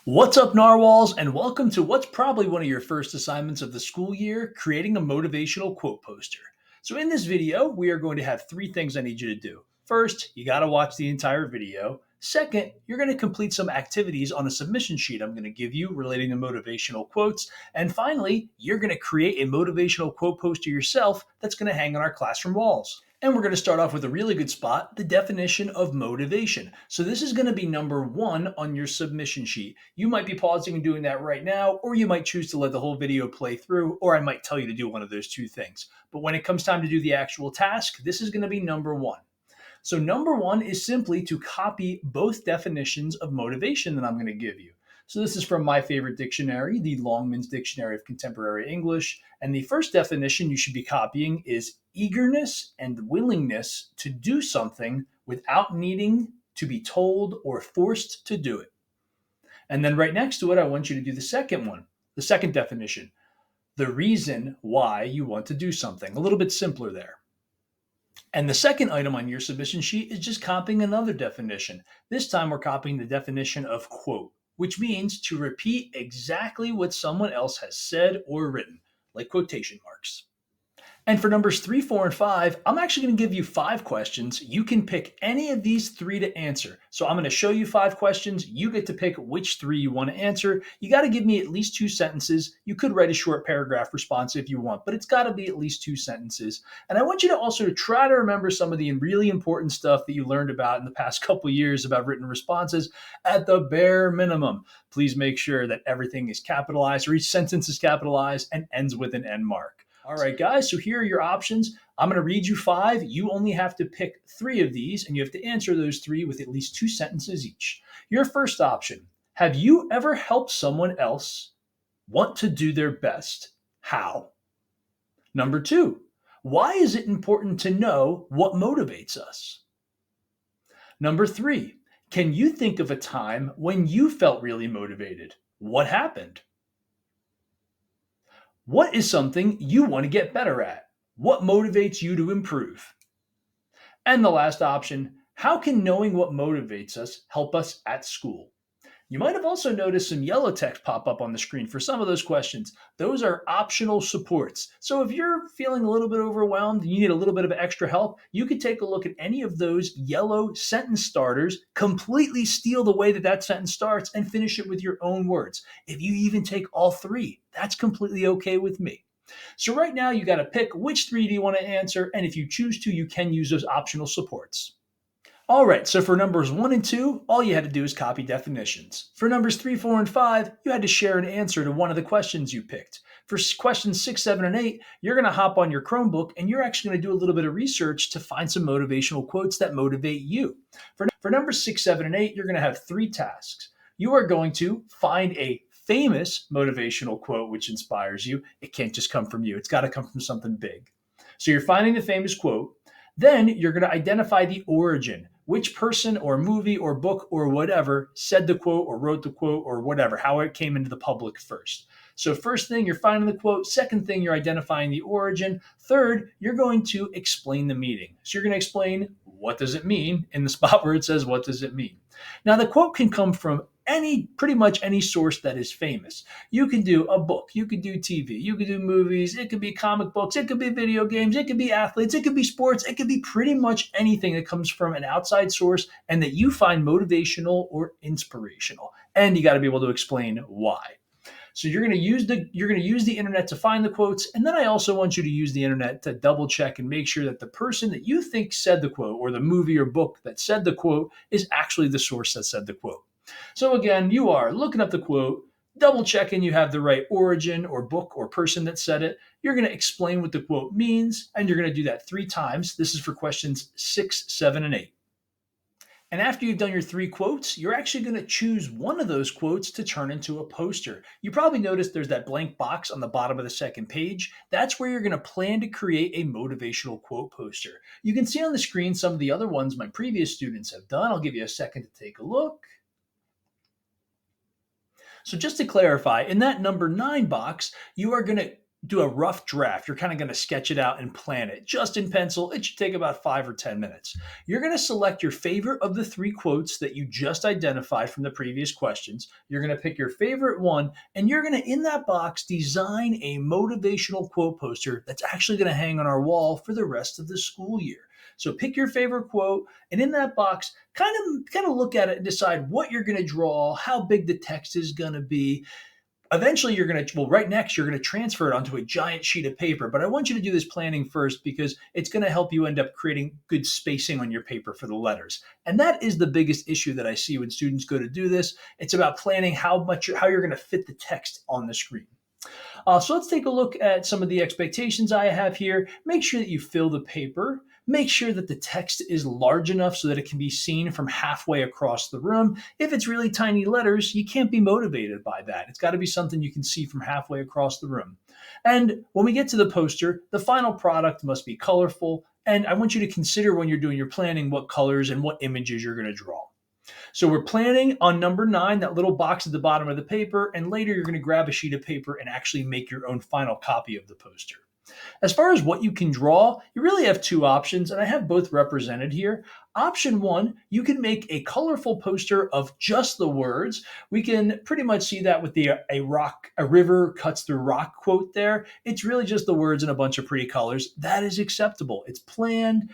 What's up, Narwhals, and welcome to what's probably one of your first assignments of the school year, creating a motivational quote poster. So in this video, we are going to have three things I need you to do. First, you got to watch the entire video. Second, you're going to complete some activities on a submission sheet I'm going to give you relating to motivational quotes. And finally, you're going to create a motivational quote poster yourself that's going to hang on our classroom walls. And we're going to start off with a really good spot, the definition of motivation. So this is going to be number one on your submission sheet. You might be pausing and doing that right now, or you might choose to let the whole video play through, or I might tell you to do one of those two things. But when it comes time to do the actual task, this is going to be number one. So number one is simply to copy both definitions of motivation that I'm going to give you. So this is from my favorite dictionary, the Longman's Dictionary of Contemporary English. And the first definition you should be copying is eagerness and willingness to do something without needing to be told or forced to do it. And then right next to it, I want you to do the second one, the second definition, the reason why you want to do something. A little bit simpler there. And the second item on your submission sheet is just copying another definition. This time we're copying the definition of quote, which means to repeat exactly what someone else has said or written, like quotation marks. And for numbers 3, 4, and 5, I'm actually going to give you 5 questions. You can pick any of these 3 to answer. So I'm going to show you 5 questions. You get to pick which 3 you want to answer. You got to give me at least 2 sentences. You could write a short paragraph response if you want, but it's got to be at least 2 sentences. And I want you to also try to remember some of the really important stuff that you learned about in the past couple of years about written responses at the bare minimum. Please make sure that everything is capitalized, or each sentence is capitalized and ends with an end mark. All right, guys, so here are your options. I'm going to read you 5. You only have to pick 3 of these, and you have to answer those 3 with at least 2 sentences each. Your first option, have you ever helped someone else want to do their best? How? Number 2, why is it important to know what motivates us? Number 3, can you think of a time when you felt really motivated? What happened? What is something you want to get better at? What motivates you to improve? And the last option, how can knowing what motivates us help us at school? You might have also noticed some yellow text pop up on the screen for some of those questions. Those are optional supports. So if you're feeling a little bit overwhelmed and you need a little bit of extra help, you could take a look at any of those yellow sentence starters, completely steal the way that that sentence starts, and finish it with your own words. If you even take all 3, that's completely okay with me. So right now you got to pick which 3 do you want to answer, and if you choose to, you can use those optional supports. All right, so for numbers 1 and 2, all you had to do is copy definitions. For numbers 3, 4, and 5, you had to share an answer to one of the questions you picked. For questions 6, 7, and 8, you're going to hop on your Chromebook and you're actually going to do a little bit of research to find some motivational quotes that motivate you. For numbers 6, 7, and 8, you're going to have 3 tasks. You are going to find a famous motivational quote which inspires you. It can't just come from you. It's got to come from something big. So you're finding the famous quote. Then you're going to identify the origin. Which person or movie or book or whatever said the quote or wrote the quote or whatever, how it came into the public first. So first thing, you're finding the quote. Second thing, you're identifying the origin. Third, you're going to explain the meaning. So you're going to explain what does it mean in the spot where it says what does it mean. Now the quote can come from pretty much any source that is famous. You can do a book, you could do TV, you could do movies, it could be comic books, it could be video games, it could be athletes, it could be sports, it could be pretty much anything that comes from an outside source and that you find motivational or inspirational. And you got to be able to explain why. So you're going to use the internet to find the quotes, and then I also want you to use the internet to double check and make sure that the person that you think said the quote or the movie or book that said the quote is actually the source that said the quote. So again, you are looking up the quote, double checking you have the right origin or book or person that said it. You're going to explain what the quote means, and you're going to do that 3 times. This is for questions 6, 7, and 8. And after you've done your 3 quotes, you're actually going to choose one of those quotes to turn into a poster. You probably noticed there's that blank box on the bottom of the second page. That's where you're going to plan to create a motivational quote poster. You can see on the screen some of the other ones my previous students have done. I'll give you a second to take a look. So just to clarify, in that number 9 box, you are going to do a rough draft. You're kind of going to sketch it out and plan it just in pencil. It should take about 5 or 10 minutes. You're going to select your favorite of the three quotes that you just identified from the previous questions. You're going to pick your favorite one, and you're going to, in that box, design a motivational quote poster that's actually going to hang on our wall for the rest of the school year. So pick your favorite quote, and in that box, kind of look at it and decide what you're going to draw, how big the text is going to be. Eventually you're going to, well, right next, you're going to transfer it onto a giant sheet of paper. But I want you to do this planning first because it's going to help you end up creating good spacing on your paper for the letters. And that is the biggest issue that I see when students go to do this. It's about planning how you're going to fit the text on the screen. So let's take a look at some of the expectations I have here. Make sure that you fill the paper. Make sure that the text is large enough so that it can be seen from halfway across the room. If it's really tiny letters, you can't be motivated by that. It's got to be something you can see from halfway across the room. And when we get to the poster, the final product must be colorful. And I want you to consider when you're doing your planning what colors and what images you're going to draw. So we're planning on number 9, that little box at the bottom of the paper, and later you're going to grab a sheet of paper and actually make your own final copy of the poster. As far as what you can draw, you really have two options, and I have both represented here. Option 1, you can make a colorful poster of just the words. We can pretty much see that with the a river cuts through rock quote there. It's really just the words in a bunch of pretty colors. That is acceptable. It's planned,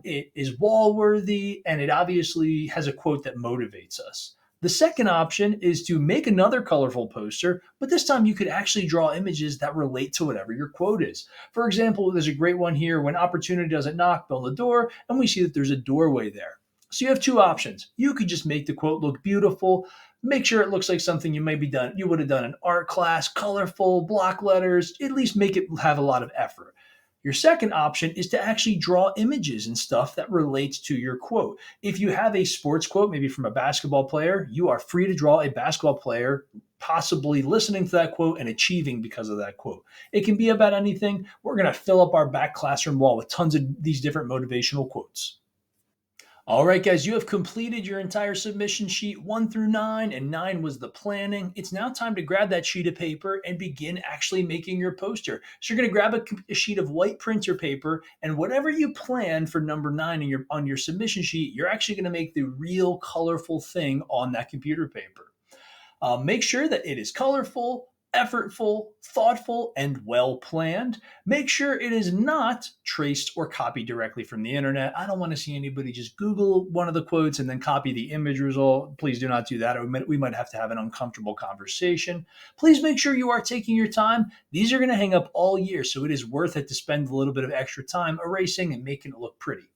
it is wall-worthy, and it obviously has a quote that motivates us. The second option is to make another colorful poster, but this time you could actually draw images that relate to whatever your quote is. For example, there's a great one here: when opportunity doesn't knock, build a door, and we see that there's a doorway there. So you have two options. You could just make the quote look beautiful, make sure it looks like something you would have done in art class, colorful, block letters, at least make it have a lot of effort. Your second option is to actually draw images and stuff that relates to your quote. If you have a sports quote, maybe from a basketball player, you are free to draw a basketball player possibly listening to that quote and achieving because of that quote. It can be about anything. We're going to fill up our back classroom wall with tons of these different motivational quotes. All right, guys, you have completed your entire submission sheet 1 through 9, and 9 was the planning. It's now time to grab that sheet of paper and begin actually making your poster. So you're going to grab a sheet of white printer paper, and whatever you plan for number 9 on your submission sheet, you're actually going to make the real colorful thing on that computer paper. Make sure that it is colorful, effortful, thoughtful, and well planned. Make sure it is not traced or copied directly from the internet. I don't want to see anybody just Google one of the quotes and then copy the image result. Please do not do that, or we might have to have an uncomfortable conversation. Please make sure you are taking your time. These are going to hang up all year, so it is worth it to spend a little bit of extra time erasing and making it look pretty.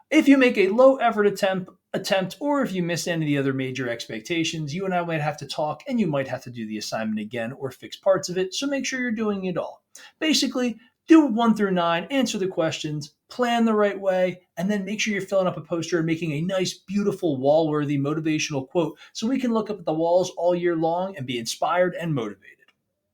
If you make a low effort attempt, or if you miss any of the other major expectations, you and I might have to talk, and you might have to do the assignment again or fix parts of it. So make sure you're doing it all. Basically, do 1 through 9, answer the questions, plan the right way, and then make sure you're filling up a poster and making a nice, beautiful, wall-worthy motivational quote so we can look up at the walls all year long and be inspired and motivated.